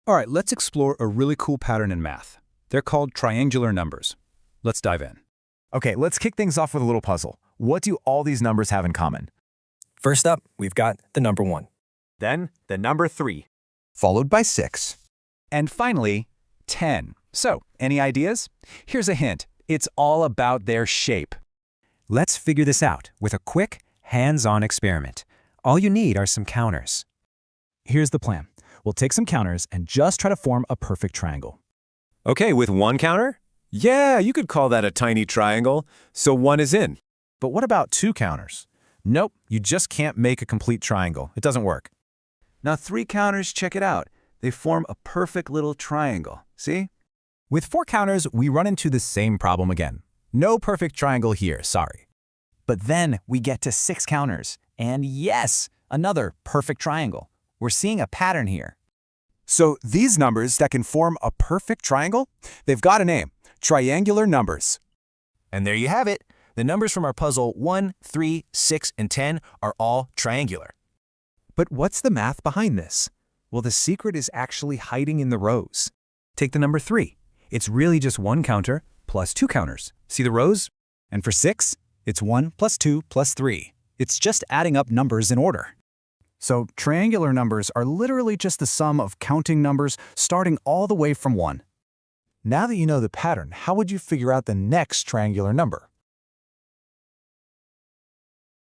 All right, let's explore a really cool pattern in math. They're called triangular numbers. Let's dive in. Okay, let's kick things off with a little puzzle. What do all these numbers have in common? First up, we've got the number 1. Then the number 3. Followed by 6. And finally, 10. So, any ideas? Here's a hint. It's all about their shape. Let's figure this out with a quick, hands-on experiment. All you need are some counters. Here's the plan. We'll take some counters and just try to form a perfect triangle. Okay, with 1 counter? Yeah, you could call that a tiny triangle, so 1 is in. But what about 2 counters? Nope, you just can't make a complete triangle. It doesn't work. Now 3 counters, check it out. They form a perfect little triangle. See? With 4 counters, we run into the same problem again. No perfect triangle here, sorry. But then we get to 6 counters, and yes, another perfect triangle. We're seeing a pattern here. So these numbers that can form a perfect triangle, they've got a name, triangular numbers. And there you have it. The numbers from our puzzle 1, 3, 6, and 10 are all triangular. But what's the math behind this? Well, the secret is actually hiding in the rows. Take the number 3. It's really just 1 counter plus 2 counters. See the rows? And for 6, it's 1 plus 2 plus 3. It's just adding up numbers in order. So triangular numbers are literally just the sum of counting numbers starting all the way from 1. Now that you know the pattern, how would you figure out the next triangular number?